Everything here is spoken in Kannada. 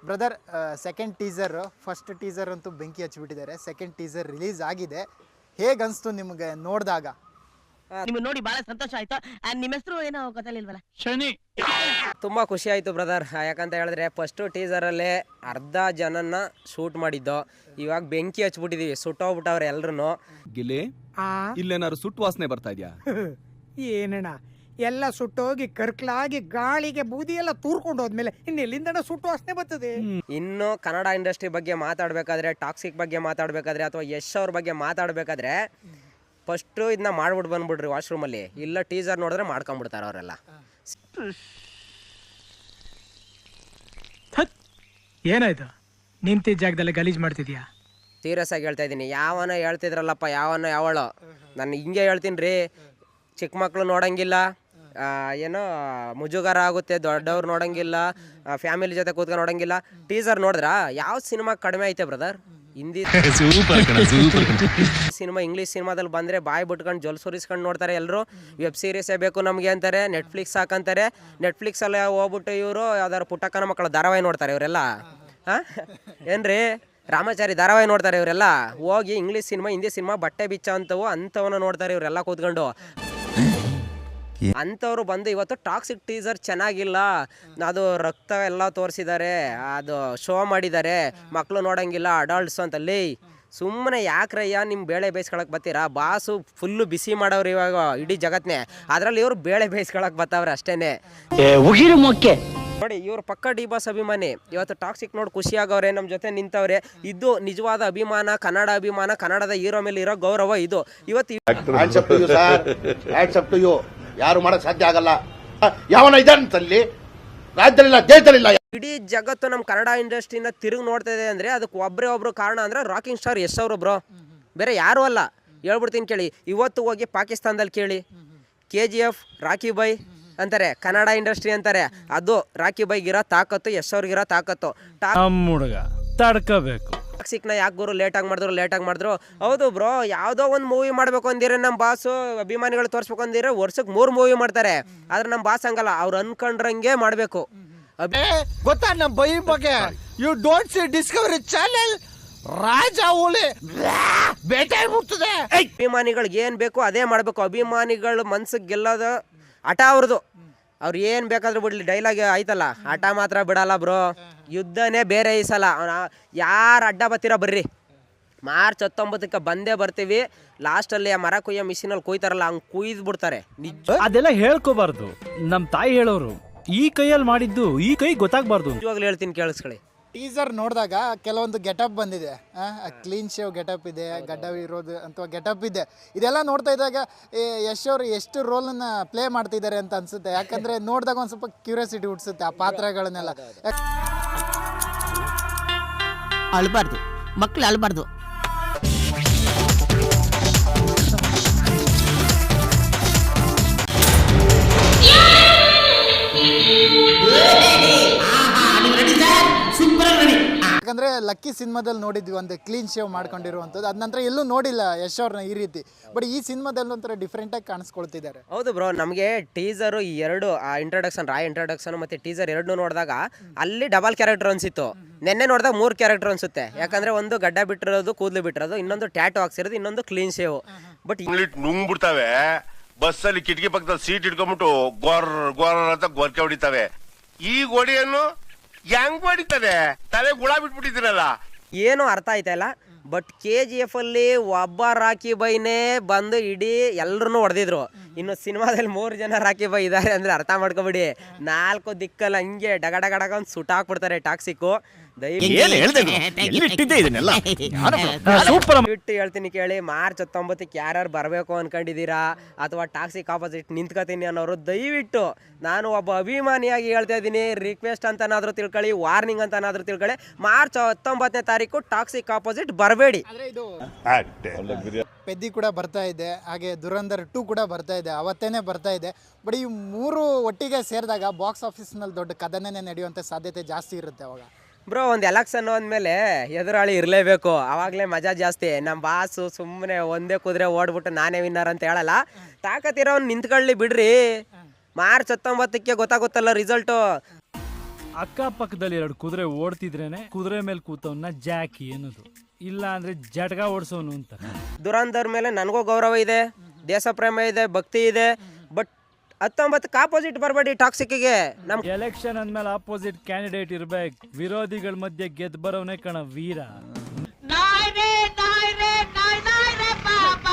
Brother, second teaser, first teaser ಅಂತೂ ಬೆಂಕಿ ಹಚ್ಚಿಬಿಟ್ಟಿದ್ದಾರೆ. ಸೆಕೆಂಡ್ ಟೀಸರ್ ರಿಲೀಸ್ ಆಗಿದೆ. ಹೇಗನ್ಸ್ತು ನಿಮಗೆ ನೋಡಿದಾಗ? ನಿಮ್ಮನ್ನ ನೋಡಿ ಬಹಳ ಸಂತೋಷ ಆಯ್ತು. ನಿಮ್ಮ ಹೆಸರು ಏನೋ ಗೊತ್ತಿಲ್ವಲ್ಲ? ಶನಿ. ತುಂಬ ಖುಷಿ ಆಯಿತು ಬ್ರದರ್. ಯಾಕಂತ ಹೇಳಿದ್ರೆ ಫಸ್ಟು ಟೀಸರಲ್ಲೇ ಅರ್ಧ ಜನನ ಶೂಟ್ ಮಾಡಿದ್ದು, ಇವಾಗ ಬೆಂಕಿ ಹಚ್ಬಿಟ್ಟಿದೀವಿ, ಸುಟ್ಟೋಗ್ಬಿಟ್ಟವ್ರೆ ಎಲ್ರು. ಗಿಲ್ಲಿ, ಇಲ್ಲೇನಾದ್ರು ಸುಟ್ಟು ವಾಸನೆ ಬರ್ತಾ ಇದ್ಯಾ? ಏನಣ್ಣ, ಎಲ್ಲ ಸುಟ್ಟೋಗಿ ಕರ್ಕಲಾಗಿ ಗಾಳಿಗೆ ಬೂದಿ ಎಲ್ಲ ತೂರ್ಕೊಂಡು ಹೋದ್ಮೇಲೆ ಇನ್ನೆಲ್ಲಿಂದ ಸುಟ್ಟು ವಾಸನೆ ಬರ್ತದೆ? ಇನ್ನು ಕನ್ನಡ ಇಂಡಸ್ಟ್ರಿ ಬಗ್ಗೆ ಮಾತಾಡಬೇಕಾದ್ರೆ, ಟಾಕ್ಸಿಕ್ ಬಗ್ಗೆ ಮಾತಾಡಬೇಕಾದ್ರೆ, ಅಥವಾ ಯಶ್ ಅವ್ರ ಬಗ್ಗೆ ಮಾತಾಡಬೇಕಾದ್ರೆ ಫಸ್ಟು ಇದನ್ನ ಮಾಡ್ಬಿಟ್ಟು ಬಂದ್ಬಿಡ್ರಿ ವಾಶ್ರೂಮಲ್ಲಿ. ಇಲ್ಲ ಟೀಸರ್ ನೋಡಿದ್ರೆ ಮಾಡ್ಕೊಂಡ್ಬಿಡ್ತಾರೆ ಅವರೆಲ್ಲ. ಏನಾಯ್ತು? ನಿಂತಿದ್ದ ಜಾಗದಲ್ಲಿ ಗಲೀಜ್ ಮಾಡ್ತಿದ್ಯಾ? ಸೀರಿಯಸ್ ಆಗಿ ಹೇಳ್ತಾ ಇದ್ದೀನಿ. ಯಾವನ ಹೇಳ್ತಿದ್ರಲ್ಲಪ್ಪ, ಯಾವಳು ನಾನು ಹಿಂಗೆ ಹೇಳ್ತೀನಿ ರೀ. ಚಿಕ್ಕ ಮಕ್ಕಳು ನೋಡಂಗಿಲ್ಲ, ಏನೋ ಮುಜುಗರ ಆಗುತ್ತೆ, ದೊಡ್ಡವ್ರು ನೋಡಂಗಿಲ್ಲ, ಫ್ಯಾಮಿಲಿ ಜೊತೆ ಕೂತ್ಕೊಂಡು ನೋಡಂಗಿಲ್ಲ. ಟೀಸರ್ ನೋಡಿದ್ರ ಯಾವ ಸಿನಿಮಾ ಕಡಿಮೆ ಐತೆ ಬ್ರದರ್? ಹಿಂದಿ ಸಿನಿಮಾ, ಇಂಗ್ಲೀಷ್ ಸಿನಿಮಾದಲ್ಲಿ ಬಂದರೆ ಬಾಯಿ ಬಿಟ್ಕೊಂಡು ಜೊಲ್ ಸುರಿಸ್ಕೊಂಡು ನೋಡ್ತಾರೆ ಎಲ್ಲರೂ. ವೆಬ್ ಸೀರೀಸೇ ಬೇಕು ನಮಗೆ ಅಂತಾರೆ, ನೆಟ್ಫ್ಲಿಕ್ಸ್ ಹಾಕಂತಾರೆ. ನೆಟ್ಫ್ಲಿಕ್ಸಲ್ಲಿ ಹೋಗ್ಬಿಟ್ಟು ಇವರು ಯಾವ್ದಾದ್ರು ಪುಟ್ಟಕ್ಕನ ಮಕ್ಕಳ ಧಾರಾವಾಹಿ ನೋಡ್ತಾರೆ ಇವರೆಲ್ಲ. ಏನ್ರಿ ರಾಮಾಚಾರಿ ಧಾರಾವಾಹಿ ನೋಡ್ತಾರೆ ಇವರೆಲ್ಲ. ಹೋಗಿ ಇಂಗ್ಲೀಷ್ ಸಿನಿಮಾ, ಹಿಂದಿ ಸಿನಿಮಾ, ಬಟ್ಟೆ ಬಿಚ್ಚ ಅಂಥವನ್ನ ನೋಡ್ತಾರೆ ಇವರೆಲ್ಲ ಕೂತ್ಕೊಂಡು. ಅಂಥವ್ರು ಬಂದು ಇವತ್ತು ಟಾಕ್ಸಿಕ್ ಟೀಸರ್ ಚೆನ್ನಾಗಿಲ್ಲ, ಅದು ರಕ್ತ ಎಲ್ಲ ತೋರಿಸಿದ್ದಾರೆ, ಅದು ಶೋ ಮಾಡಿದ್ದಾರೆ, ಮಕ್ಕಳು ನೋಡಂಗಿಲ್ಲ, ಅಡಲ್ಟ್ಸ್ ಅಂತಲ್ಲಿ. ಸುಮ್ಮನೆ ಯಾಕ್ರಯ್ಯ ನಿಮ್ಮ ಬೇಳೆ ಬೇಯಿಸ್ಕೊಳಕ್ಕೆ ಬರ್ತೀರಾ? ಬಾಸು ಫುಲ್ಲು ಬಿಸಿ ಮಾಡೋರು ಇವಾಗ ಇಡೀ ಜಗತ್ನೇ, ಅದರಲ್ಲಿ ಇವ್ರು ಬೇಳೆ ಬೇಯಿಸ್ಕೊಳಕ್ಕೆ ಬರ್ತಾವ್ರೆ ಅಷ್ಟೇನೆ. ನೋಡಿ, ಇವ್ರು ಪಕ್ಕ ಡಿ ಬಾಸ್ ಅಭಿಮಾನಿ. ಇವತ್ತು ಟಾಕ್ಸಿಕ್ ನೋಡಿ ಖುಷಿ ಆಗವ್ರೆ, ನಮ್ಮ ಜೊತೆ ನಿಂತವ್ರೆ. ಇದು ನಿಜವಾದ ಅಭಿಮಾನ, ಕನ್ನಡ ಅಭಿಮಾನ, ಕನ್ನಡದ ಹೀರೋ ಮೇಲೆ ಇರೋ ಗೌರವ ಇದು. ಇವತ್ತು ಯಾರು ಮಾಡಕ್ ಸಾಧ್ಯ ಆಗಲ್ಲ. ಯಾವನ ಇದಂತಲ್ಲಿ ರಾಜ್ಯದಲ್ಲಿಲ್ಲ, ದೇಶದಲ್ಲಿಲ್ಲ. ಇಡೀ ಜಗತ್ತು ನಮ್ಮ ಕನ್ನಡ ಇಂಡಸ್ಟ್ರಿನ ತಿರುಗಿ ನೋಡ್ತಾ ಇದೆ ಅಂದರೆ ಅದಕ್ಕೆ ಒಬ್ಬರು ಕಾರಣ ಅಂದರೆ ರಾಕಿಂಗ್ ಸ್ಟಾರ್ ಯಶ್ ಅವರು ಬ್ರೋ, ಬೇರೆ ಯಾರೂ ಅಲ್ಲ. ಹೇಳ್ಬಿಡ್ತೀನಿ ಕೇಳಿ. ಇವತ್ತು ಹೋಗಿ ಪಾಕಿಸ್ತಾನದಲ್ಲಿ ಕೇಳಿ, KGF, ರಾಕಿ ಬೈ ಅಂತಾರೆ, ಕನ್ನಡ ಇಂಡಸ್ಟ್ರಿ ಅಂತಾರೆ. ಅದು ರಾಕಿ ಬೈಗಿರೋ ತಾಕತ್ತು, ಯಶ್ ಅವ್ರಿಗಿರೋ ತಾಕತ್ತು. ಹುಡುಗ ತಡ್ಕೋಬೇಕು. ಟಾಕ್ಸಿಕ್ನ ಯಾಕೆ ಗುರು ಲೇಟಾಗಿ ಮಾಡಿದ್ರು? ಹೌದು ಬ್ರೋ, ಯಾವುದೋ ಒಂದು ಮೂವಿ ಮಾಡಬೇಕು ಅಂದಿದ್ರೆ ನಮ್ಮ ಬಾಸು ಅಭಿಮಾನಿಗಳು ತೋರಿಸ್ಬೇಕು ಅಂದಿದ್ರೆ ವರ್ಷಕ್ಕೆ 3 ಮೂವಿ ಮಾಡ್ತಾರೆ. ಆದ್ರೆ ನಮ್ಮ ಬಾಸ್ ಹಂಗಲ್ಲ, ಅವ್ರು ಅನ್ಕೊಂಡ್ರಂಗೆ ಮಾಡಬೇಕು. ಗೊತ್ತಾ ನಮ್ಮ ಬೈ ಬಗ್ಗೆ? You don't see Discovery channel, ರಾಜ ಹುಲಿ ಬೇಟೆ ಆಗ್ಬಿಡ್ತದೆ. ಅಭಿಮಾನಿಗಳಿಗೆ ಏನ್ ಬೇಕು ಅದೇ ಮಾಡಬೇಕು. ಅಭಿಮಾನಿಗಳು ಮನ್ಸಿಗೆ ಗೆಲ್ಲೋದು ಹಠ ಅವ್ರದ್ದು. ಅವ್ರು ಏನು ಬೇಕಾದ್ರೂ ಬಿಡ್ಲಿ, ಡೈಲಾಗ್ ಆಯ್ತಲ್ಲ, ಹಠ ಮಾತ್ರ ಬಿಡಲ್ಲ ಬ್ರೋ. ಯುದ್ಧನೇ ಬೇರೆ ಈ ಸಲ. ಯಾರು ಅಡ್ಡ ಬರ್ತೀರಾ ಬರ್ರಿ, ಮಾರ್ಚ್ 19ಕ್ಕೆ ಬಂದೇ ಬರ್ತೀವಿ. ಲಾಸ್ಟಲ್ಲಿ ಆ ಮರ ಕೊಯ್ಯೋ ಮಿಷಿನಲ್ಲಿ ಕೊಯ್ತಾರಲ್ಲ, ಹಂಗೆ ಕುಯ್ದು ಬಿಡ್ತಾರೆ. ನಿಜ ಅದೆಲ್ಲ ಹೇಳ್ಕೋಬಾರ್ದು. ನಮ್ಮ ತಾಯಿ ಹೇಳೋರು ಈ ಕೈಯಲ್ಲಿ ಮಾಡಿದ್ದು ಈ ಕೈ ಗೊತ್ತಾಗಬಾರ್ದು. ನಿಜವಾಗ್ಲೂ ಹೇಳ್ತೀನಿ, ಕೇಳಿಸ್ಕೊಳ್ಳಿ. ಟೀಸರ್ ನೋಡಿದಾಗ ಕೆಲವೊಂದು ಗೆಟಪ್ ಬಂದಿದೆ, ಕ್ಲೀನ್ ಶೇವ್ ಗೆಟಪ್ ಇದೆ, ಗಡ್ಡ ಇರೋದು ಅಥವಾ ಗೆಟಪ್ ಇದೆ. ಇದೆಲ್ಲ ನೋಡ್ತಾ ಇದ್ದಾಗ ಯಶ್ ಅವರು ಎಷ್ಟು ರೋಲನ್ನು ಪ್ಲೇ ಮಾಡ್ತಿದ್ದಾರೆ ಅಂತ ಅನಿಸುತ್ತೆ. ಯಾಕಂದರೆ ನೋಡಿದಾಗ ಒಂದು ಸ್ವಲ್ಪ ಕ್ಯೂರಿಯಾಸಿಟಿ ಹುಟ್ಟಿಸುತ್ತೆ ಆ ಪಾತ್ರಗಳನ್ನೆಲ್ಲ. ಅಳ್ಬಾರ್ದು, ಮಕ್ಕಳು ಅಳ್ಬಾರ್ದು. ಯಾಕಂದರೆ ಲಕ್ಕಿ ಸಿನಿಮಾದಲ್ಲಿ ನೋಡಿದ್ವಿ ಒಂದು ಕ್ಲೀನ್ ಶೇವ್ ಮಾಡ್ಕೊಂಡಿರುವಂಥದ್ದು. ಅದ ನಂತರ ಎಲ್ಲೂ ನೋಡಿಲ್ಲ ಯಶ್ ಅವ್ರನ್ನ ಈ ರೀತಿ. ಬಟ್ ಈ ಸಿನಿಮಾದಲ್ಲಿ ಒಂಥರ ಡಿಫ್ರೆಂಟಾಗಿ ಕಾಣಿಸ್ಕೊಳ್ತಿದ್ದಾರೆ. ಹೌದು ಬ್ರೋ, ನಮಗೆ ಟೀಸರು ಈ ಎರಡು ಇಂಟ್ರೊಡಕ್ಷನ್, ಇಂಟ್ರೊಡಕ್ಷನ್ ಮತ್ತು ಟೀಸರ್ ಎರಡನ್ನೂ ನೋಡಿದಾಗ ಅಲ್ಲಿ ಡಬಲ್ ಕ್ಯಾರೆಕ್ಟರ್ ಅನಿಸಿತ್ತು. ನೆನ್ನೆ ನೋಡಿದಾಗ 3 ಕ್ಯಾರೆಕ್ಟರ್ ಅನಿಸುತ್ತೆ. ಯಾಕಂದರೆ ಒಂದು ಗಡ್ಡ ಬಿಟ್ಟಿರೋದು, ಕೂದಲು ಬಿಟ್ಟಿರೋದು, ಇನ್ನೊಂದು ಟ್ಯಾಟು ಹಾಕ್ಸಿರೋದು, ಇನ್ನೊಂದು ಕ್ಲೀನ್ ಶೇವ್. ಬಟ್ ನುಂಗ್ಬಿಡ್ತಾವೆ ಬಸ್ಸಲ್ಲಿ, ಕಿಟಕಿ ಪಕ್ಕದಲ್ಲಿ ಸೀಟ್ ಇಟ್ಕೊಂಡ್ಬಿಟ್ಟು ಗೋರ್ ಅಂತ ಗೊರ್ಕೆ ಹೊಡಿತಾವೆ. ಈ ಗೋಡಿಯನ್ನು ಹೆಂಗ್ ಹೊಡಿತದೆ? ತಲೆ ಗುಳ ಬಿಟ್ಬಿಟ್ಟಿದ್ದೀರಲ್ಲ, ಏನೂ ಅರ್ಥ ಆಯ್ತಲ್ಲ. ಬಟ್ KGF ಅಲ್ಲಿ ಒಬ್ಬ ರಾಕಿ ಬೈನೇ ಬಂದು ಇಡೀ ಎಲ್ಲರೂ ಹೊಡೆದಿದ್ರು. ಇನ್ನು ಸಿನಿಮಾದಲ್ಲಿ 3 ಜನ ರಾಕಿ ಬೈ ಇದ್ದಾರೆ ಅಂದರೆ ಅರ್ಥ ಮಾಡ್ಕೊಬಿಡಿ. 4 ದಿಕ್ಕಲ್ಲ ಹಂಗೆ ಡಗಡಗಡಗ ಒಂದು ಸುಟ್ಟಾಕ್ಬಿಡ್ತಾರೆ ಟಾಕ್ಸಿಕ್ಕು. ಬಿಟ್ಟು ಹೇಳ್ತೀನಿ ಕೇಳಿ, ಮಾರ್ಚ್ 19ಕ್ಕೆ ಯಾರ್ಯಾರು ಬರಬೇಕು ಅನ್ಕೊಂಡಿದ್ದೀರಾ ಅಥವಾ ಟಾಕ್ಸಿಕ್ ಆಪೋಸಿಟ್ ನಿಂತ್ಕೋತೀನಿ ಅನ್ನೋರು ದಯವಿಟ್ಟು, ನಾನು ಒಬ್ಬ ಅಭಿಮಾನಿಯಾಗಿ ಹೇಳ್ತಾ ಇದ್ದೀನಿ, ರಿಕ್ವೆಸ್ಟ್ ಅಂತನಾದರೂ ತಿಳ್ಕೊಳ್ಳಿ, ವಾರ್ನಿಂಗ್ ಅಂತನಾದರೂ ತಿಳ್ಕೊಳ್ಳಿ. ಮಾರ್ಚ್ 19ನೇ ತಾರೀಕು ಟಾಕ್ಸಿಕ್ ಆಪೋಸಿಟ್ ಬರಬೇಡಿ. ಇದು ಪೆದ್ದಿ ಕೂಡ ಬರ್ತಾ ಇದೆ, ಹಾಗೆ ದುರಂಧರ್ 2 ಕೂಡ ಬರ್ತಾ ಇದೆ, ಅವತ್ತೇನೆ ಬರ್ತಾ ಇದೆ. ಬಟ್ ಈ 3 ಒಟ್ಟಿಗೆ ಸೇರಿದಾಗ ಬಾಕ್ಸ್ ಆಫೀಸ್ನಲ್ಲಿ ದೊಡ್ಡ ಕದನನೇ ನಡೆಯುವಂಥ ಸಾಧ್ಯತೆ ಜಾಸ್ತಿ ಇರುತ್ತೆ ಅವಾಗ. ಬ್ರೋ, ಒಂದು ಎಲೆಕ್ಷನ್ ಅಂದಮೇಲೆ ಎದುರಾಳಿ ಇರಲೇಬೇಕು, ಆವಾಗಲೇ ಮಜಾ ಜಾಸ್ತಿ. ನಮ್ಮ ಬಾಸು ಸುಮ್ಮನೆ ಒಂದೇ ಕುದುರೆ ಓಡ್ಬಿಟ್ಟು ನಾನೇ ವಿನ್ನರ್ ಅಂತ ಹೇಳಲ್ಲ. ತಾಕತ್ತಿರೋನು ನಿಂತ್ಕೊಳ್ಳಿ ಬಿಡ್ರಿ. ಮಾರ್ಚ್ 19ಕ್ಕೆ ಗೊತ್ತಾಗುತ್ತಲ್ಲ ರಿಸಲ್ಟು. ಅಕ್ಕಪಕ್ಕದಲ್ಲಿ 2 ಕುದುರೆ ಓಡ್ತಿದ್ರೇನೆ ಕುದುರೆ ಮೇಲೆ ಕೂತವನ್ನ ಜಾಕಿ ಅನ್ನೋದು, ಇಲ್ಲ ಅಂದ್ರೆ ಜಟ್ಗ ಓಡಿಸೋನು ಅಂತ. ದುರಂಧರ್ ಮೇಲೆ ನನಗೂ ಗೌರವ ಇದೆ, ದೇಶ ಪ್ರೇಮ ಇದೆ, ಭಕ್ತಿ ಇದೆ. ಬಟ್ 19ಕ್ಕೆ ಆಪೋಸಿಟ್ ಬರಬೇಡಿ ಟಾಕ್ಸಿಕ್ಗೆ. ನಮ್ ಎಲೆಕ್ಷನ್ ಅಂದ್ಮೇಲೆ ಆಪೋಸಿಟ್ ಕ್ಯಾಂಡಿಡೇಟ್ ಇರ್ಬೇಕು. ವಿರೋಧಿಗಳ ಮಧ್ಯೆ ಗೆದ್ದು ಬರೋನೇ ಕಣ ವೀರ. ನಾಯ್ರೆ ನಾಯ್ರೆ ನಾಯ್ ನಾಯ್ರೆ ಪಾಪ